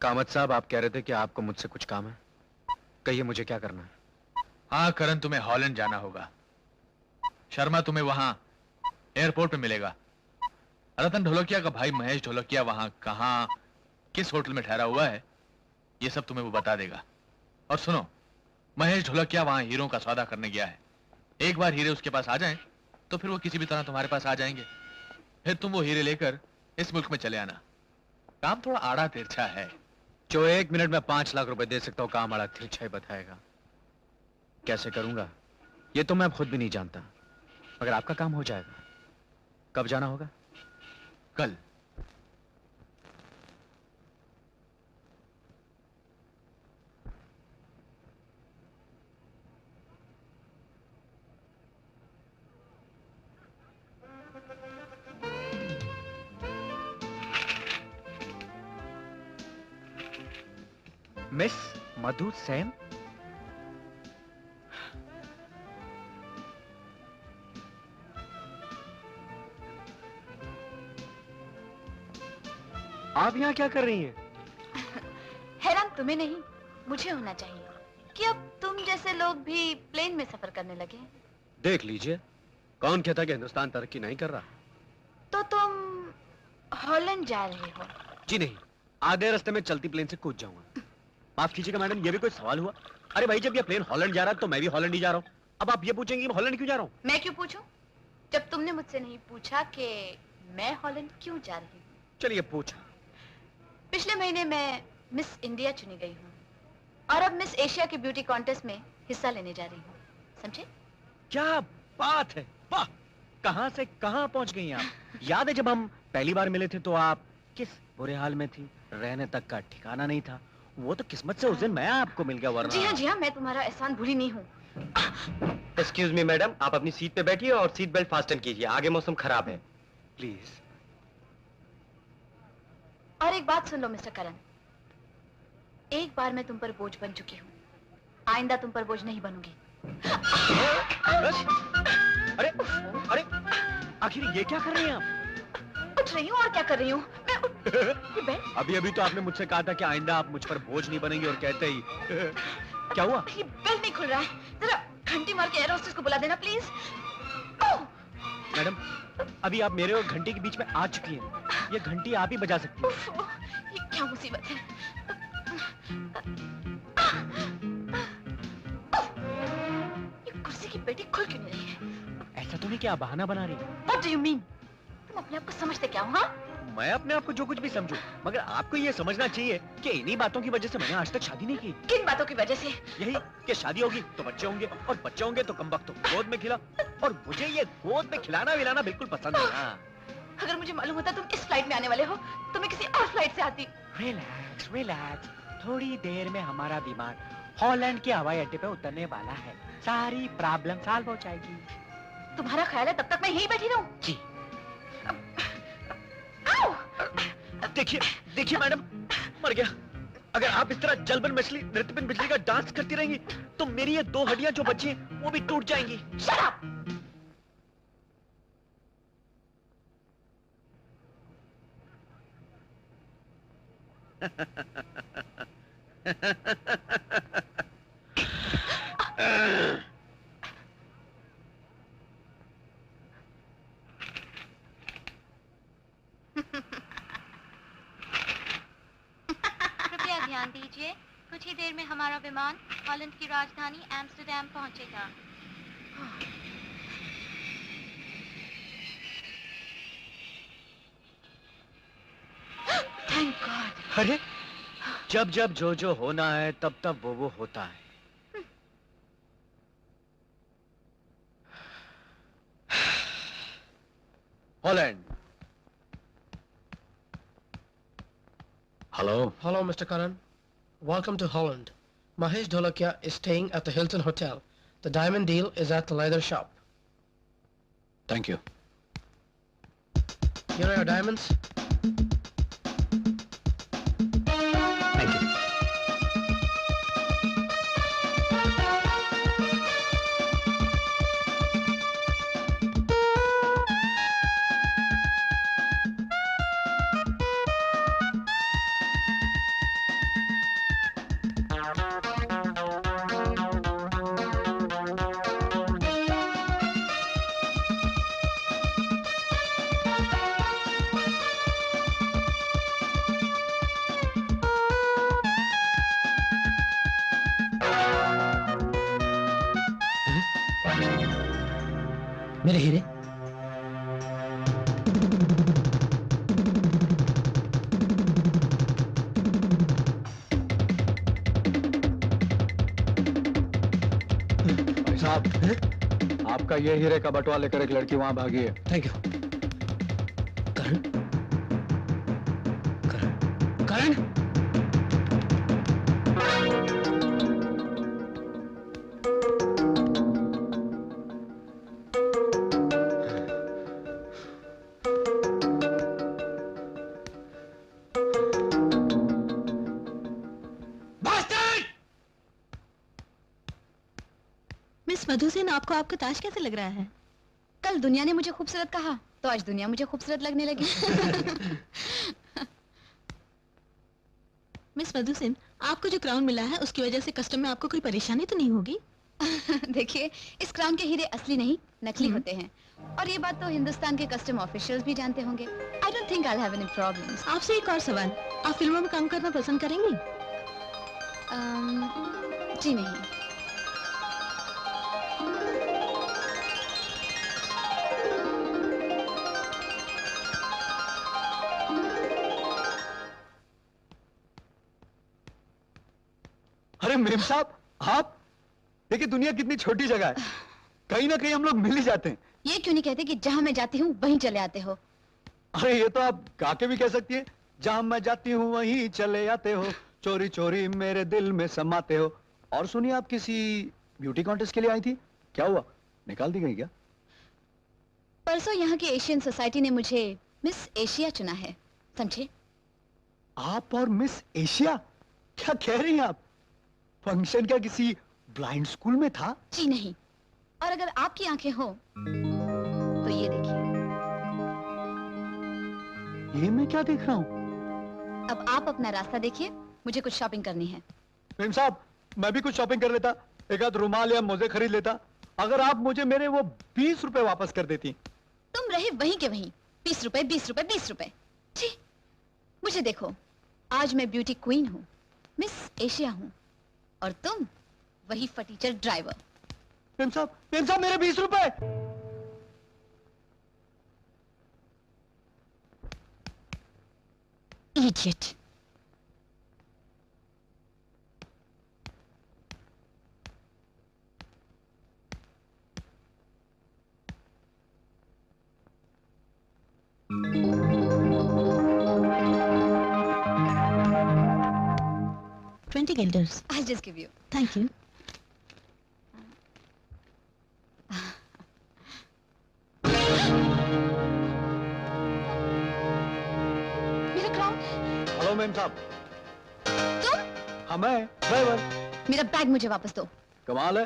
कामत साहब, आप कह रहे थे कि आपको मुझसे कुछ काम है। कहिए मुझे क्या करना है। हाँ करण, तुम्हें हॉलैंड जाना होगा। शर्मा तुम्हें वहां एयरपोर्ट में मिलेगा। रतन ढोलकिया का भाई महेश ढोलकिया वहां कहां, किस होटल में ठहरा हुआ है, ये सब तुम्हें वो बता देगा। और सुनो, महेश ढोलकिया वहां हीरों का सौदा करने गया है। एक बार हीरे उसके पास आ जाएं, तो फिर वो किसी भी तरह तुम्हारे पास आ जाएंगे। फिर तुम वो हीरे लेकर इस मुल्क में चले आना। काम थोड़ा आड़ा तिरछा है। जो 1 मिनट में 5 लाख रुपए दे सकता हूँ, काम आड़ा तिरछा ही बताएगा। कैसे करूंगा ये तो मैं खुद भी नहीं जानता, मगर आपका काम हो जाएगा। कब जाना होगा? कल। मिस मधु सेन। आप यहाँ क्या कर रही हैं? हैरान तुम्हें नहीं, मुझे होना चाहिए कि अब तुम जैसे लोग भी प्लेन में सफर करने लगे। देख लीजिए, कौन कहता कि हिंदुस्तान तरक्की नहीं कर रहा। तो तुम हॉलैंड जा रहे हो? जी नहीं, आधे रास्ते में चलती प्लेन से कूद जाऊंगा। माफ कीजिएगा मैडम, ये भी कोई सवाल हुआ? अरे भाई, जब ये प्लेन हॉलैंड जा रहा है तो मैं भी हॉलैंड ही जा रहा हूँ। अब आप ये पूछेंगे मैं हॉलैंड क्यों जा रहा हूँ? मैं क्यों पूछूं, जब तुमने मुझसे नहीं पूछा कि मैं हॉलैंड क्यों जा रही हूँ। चलिए पूछा। पिछले महीने मैं मिस इंडिया चुनी गई हूँ और अब मिस एशिया के ब्यूटी कॉन्टेस्ट में हिस्सा लेने जा रही हूँ, समझे? क्या बात है, वाह! कहां से कहां पहुंच गई आप? याद है जब हम पहली बार मिले थे तो आप किस बुरे हाल में थी, रहने तक का ठिकाना नहीं था। वो तो किस्मत से उस दिन मैं आपको मिल गया, वरना। जी हाँ, मैं तुम्हारा एहसान भूली नहीं हूँ। एक्सक्यूज मी मैडम, आप अपनी सीट पे बैठिए और सीट बेल्ट फास्टन कीजिए, आगे मौसम खराब है। प्लीज। और एक बात सुन लो मिस्टर करण, एक बार मैं तुम पर बोझ बन चुकी हूँ, आइंदा तुम पर बोझ नहीं बनूंगी। अरे अरे, आखिर ये क्या कर रही हैं आप? उठ रही हूँ और क्या कर रही हूँ मैं। अभी अभी तो आपने मुझसे कहा था कि आइंदा आप मुझ पर बोझ नहीं बनेंगी, और कहते ही क्या हुआ? ये बेल्ट नहीं खुल रहा है, जरा घंटी मार के एयर होस्टेस को बुला देना प्लीज। मैडम, अभी आप मेरे और घंटी के बीच में आ चुकी हैं। ये घंटी आप ही बजा सकती हैं। ये क्या मुसीबत है। ये कुर्सी की पेटी खुल क्यों नहीं रही है? ऐसा तो नहीं कि आप बहाना बना रही हैं? What do you mean? तुम अपने आप को समझते क्या हो? हाँ? मैं अपने आप को जो कुछ भी समझूं, मगर आपको ये समझना चाहिए कि इन्हीं बातों की वजह से मैंने आज तक शादी नहीं की। किन बातों की वजह से? यही कि शादी होगी तो बच्चे होंगे, और बच्चे होंगे तो कमबख्त गोद में खिला, और मुझे ये गोद में खिलाना विलाना बिल्कुल पसंद नहीं। हाँ। अगर मुझे मालूम होता तुम इस फ्लाइट में आने वाले हो तो मैं किसी और फ्लाइट से आती। रिलैक्स रिलैक्स, थोड़ी देर में हमारा विमान हॉलैंड के हवाई अड्डे पे उतरने वाला है, सारी प्रॉब्लम सॉल्व हो जाएगी। तुम्हारा ख्याल है तब तक मैं यहीं बैठी रहूं? जी। देखिए देखिए मैडम, मर गया। अगर आप इस तरह जलबन मछली नृत्यपिन बिजली का डांस करती रहेंगी तो मेरी ये 2 हड्डियां जो बची हैं वो भी टूट जाएंगी। Shut up! कृपया ध्यान दीजिए, कुछ ही देर में हमारा विमान हॉलैंड की राजधानी एम्स्टर्डम पहुंचेगा। Thank God! अरे, जब जब जो जो होना है तब तब वो होता है। Holland. Hello. Hello, Mr. Karan. Welcome to Holland. Mahesh Dholakia is staying at the Hilton Hotel. The diamond deal is at the leather shop. Thank you. Here are your diamonds. Thank you. मेरे हीरे। भाई साहब, आपका ये हीरे का बटुआ लेकर एक लड़की वहां भागी है। Thank you. Karan, Karan, Karan. Miss Madhu Sen, आपको आपका ताज कैसे लग रहा है? कल दुनिया ने मुझे खूबसूरत कहा तो आज दुनिया मुझे खूबसूरत लगने लगी। मिस मधु सेन, आपको जो क्राउन मिला है उसकी वजह से कस्टम में आपको कोई परेशानी तो नहीं होगी? देखिए, इस क्राउन के हीरे असली नहीं नकली होते हैं, और ये बात तो हिंदुस्तान के कस्टम ऑफिशियल्स भी जानते होंगे। I don't think I have any problems. आपसे एक और सवाल, आप फिल्मों में काम करना पसंद करेंगी? जी नहीं। अरे मेम साहब, आप देखिए दुनिया कितनी छोटी जगह है, कहीं ना कहीं हम लोग मिल ही जाते हैं। ये क्यों नहीं कहते कि जहां मैं जाती हूँ वहीं चले आते हो? अरे ये तो आप गा के भी कह सकती हैं, जहां मैं जाती हूँ वहीं चले आते हो, चोरी चोरी मेरे दिल में समाते हो। और सुनिए, आप किसी ब्यूटी कॉन्टेस्ट के लिए आई थी, क्या हुआ, निकाल दी गई क्या? परसों यहाँ की एशियन सोसाइटी ने मुझे मिस एशिया चुना है, समझे? आप और मिस एशिया, क्या कह रही हैं आप? फंक्शन क्या किसी ब्लाइंड स्कूल में था? जी नहीं। और अगर आपकी आंखें हो तो ये देखिए। ये मैं क्या देख रहा हूँ? अब आप अपना रास्ता देखिए, मुझे कुछ शॉपिंग करनी है। मेम साहब, मैं भी कुछ शॉपिंग कर लेता, एक आध रुमाल या मोजे खरीद लेता, अगर आप मुझे मेरे वो 20 रुपए वापस कर देती। तुम रहे वहीं के वहीं, 20 रुपए 20 रुपए 20 रुपए। जी, मुझे देखो, आज मैं ब्यूटी क्वीन हूँ, मिस एशिया हूँ, और तुम वही फटीचर ड्राइवर। मेम साहब, मेरे 20 रुपए। Idiot. $20 guilders. I'll just give you. Thank you. मेरा क्राउन। हेलो मेम साहब। तुम? हाँ मैं ड्राइवर। मेरा बैग मुझे वापस दो। कमाल है,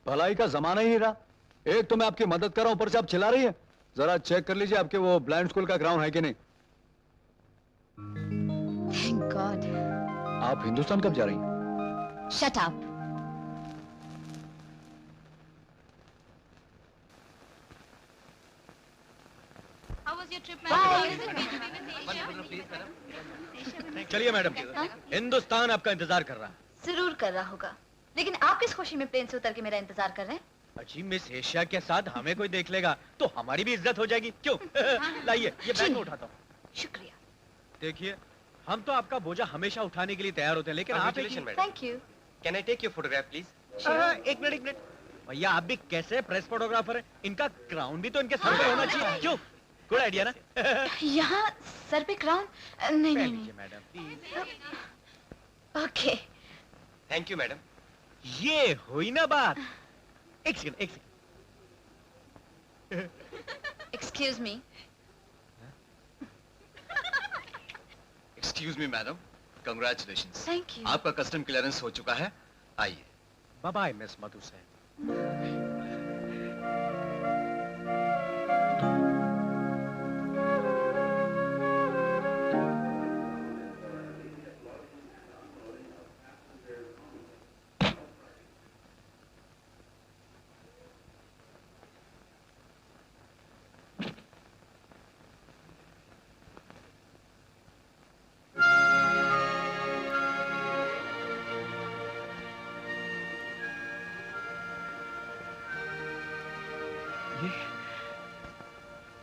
भलाई का जमाना ही नहीं रहा। एक तो मैं आपकी मदद कर रहा हूं, ऊपर से आप चिल्ला रही है। जरा चेक कर लीजिए आपके वो ब्लाइंड स्कूल का क्राउन है कि नहीं। Thank God. आप हिंदुस्तान कब जा रही हैं? Shut up. How was your trip, Bye. ma'am? How is it going to be with Asia? चलिए मैडम, हिंदुस्तान आपका इंतजार कर रहा है। जरूर कर रहा होगा, लेकिन आप किस खुशी में प्लेन से उतर के मेरा इंतजार कर रहे हैं? अजी, मिस एशिया के साथ हमें कोई देख लेगा तो हमारी भी इज्जत हो जाएगी, क्यों? लाइए, ये बैग मैं उठाता हूँ। शुक्रिया। देखिए, हम तो आपका बोझा हमेशा उठाने के लिए तैयार होते हैं, लेकिन आप thank you. Can I take your photograph please? एक मिनट भैया, आप भी कैसे प्रेस फोटोग्राफर हैं? इनका क्राउन भी तो इनके सर पे होना चाहिए, क्यों? गुड आइडिया ना? यहाँ सर पे क्राउन? नहीं नहीं नहीं। Madam, okay. Thank you madam. ये हुई ना बात। एक second. Excuse me. Excuse me madam, congratulations. Thank you. आपका कस्टम क्लियरेंस हो चुका है, आइए। Bye bye miss Madhu Sen.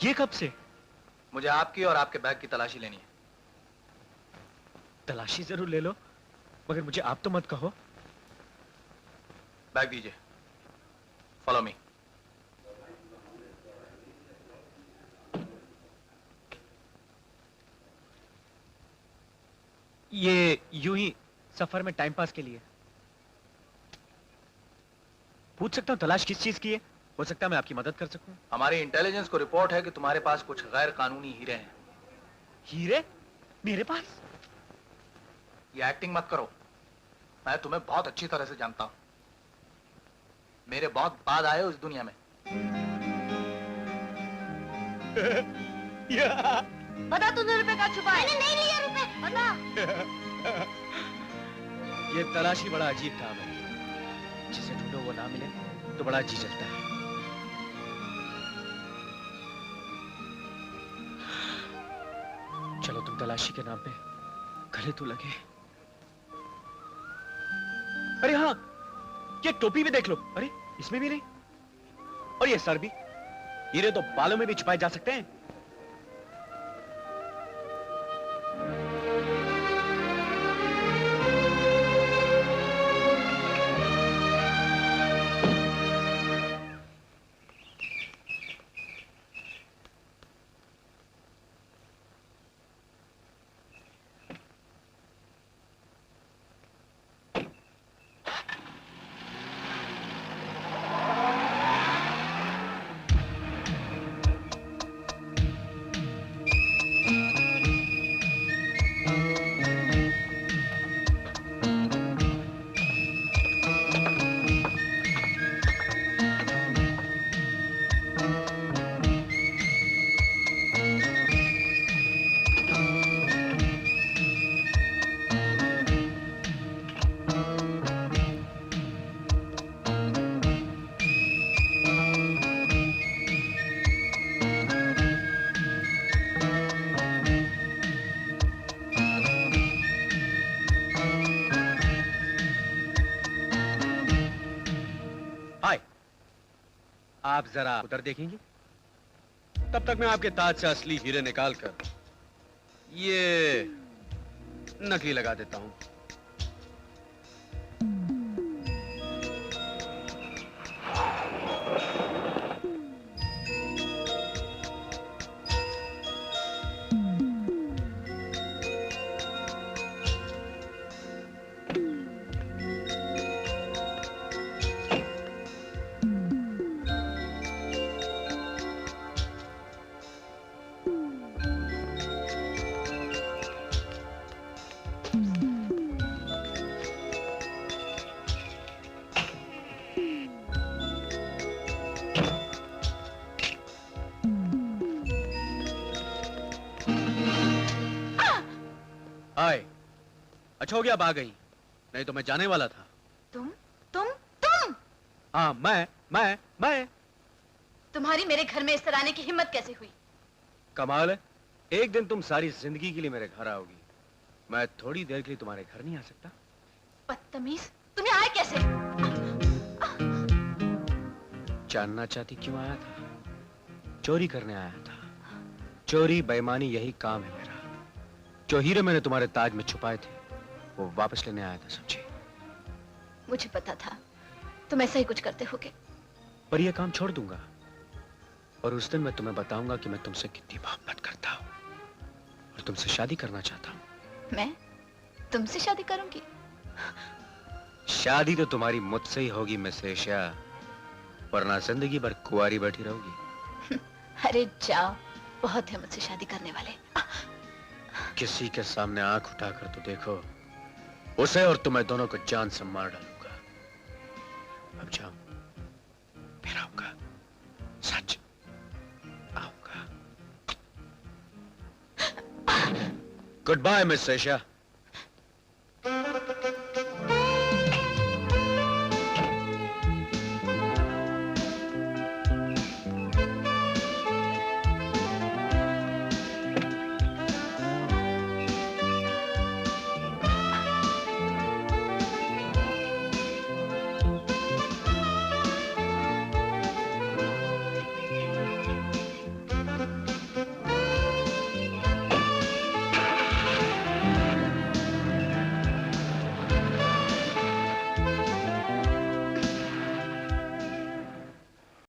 ये कब से? मुझे आपकी और आपके बैग की तलाशी लेनी है। तलाशी जरूर ले लो, मगर मुझे आप तो मत कहो। बैग दीजिए, फॉलो मी। ये यूं ही सफर में टाइम पास के लिए। पूछ सकता हूं तलाश किस चीज की है? हो सकता है मैं आपकी मदद कर सकूं। हमारी इंटेलिजेंस को रिपोर्ट है कि तुम्हारे पास कुछ गैर कानूनी हीरे हैं। हीरे? मेरे पास? ये एक्टिंग मत करो, मैं तुम्हें बहुत अच्छी तरह से जानता हूं। मेरे बहुत बाद आए हो इस दुनिया में। बता तूने रुपए का छुपा? मैंने नहीं लिया रुपए, बता। ये तलाशी बड़ा अजीब काम है, जिसे ढूंढो वो ना मिले तो बड़ा जी चलता है। चलो तुम तलाशी के नाम पे गले तो लगे। अरे हाँ, ये टोपी भी देख लो। अरे इसमें भी नहीं, और ये सर भी। हीरे तो बालों में भी छुपाए जा सकते हैं। आप जरा उधर देखेंगे? तब तक मैं आपके ताज से असली हीरे निकालकर ये नकली लगा देता हूं। अच्छा हो गया आप आ गई, नहीं तो मैं जाने वाला था। तुम हाँ मैं तुम्हारी मेरे घर में इस तरह आने की हिम्मत कैसे हुई? कमाल है, एक दिन तुम सारी जिंदगी के लिए मेरे घर आओगी, मैं थोड़ी देर के लिए तुम्हारे घर नहीं आ सकता। बदतमीज, तुम्हें आए कैसे? जानना चाहती क्यों आया था? चोरी करने आया था। चोरी बेईमानी यही काम है मेरा। जो हीरे मैंने तुम्हारे ताज में छुपाए थे वो वापस लेने आया था, समझे? मुझे पता था तुम ऐसा ही कुछ करते होगे। पर यह काम छोड़ दूंगा और उस दिन मैं तुम्हें बताऊंगा कि मैं तुमसे कितनी मोहब्बत करता हूं और तुमसे शादी करना चाहता हूं। मैं तुमसे शादी करूंगी? शादी तो तुम्हारी मुझसे ही होगी मिस एशिया, वरना जिंदगी भर कुंवारी बैठी रहोगी। अरे जाओ, बहुत है मुझसे शादी करने वाले। किसी के सामने आंख उठाकर तो देखो, उसे और तुम्हें दोनों को जान से मार डालूंगा। अब जाओ, फिर आऊंगा, सच आऊंगा। Good bye miss Asia.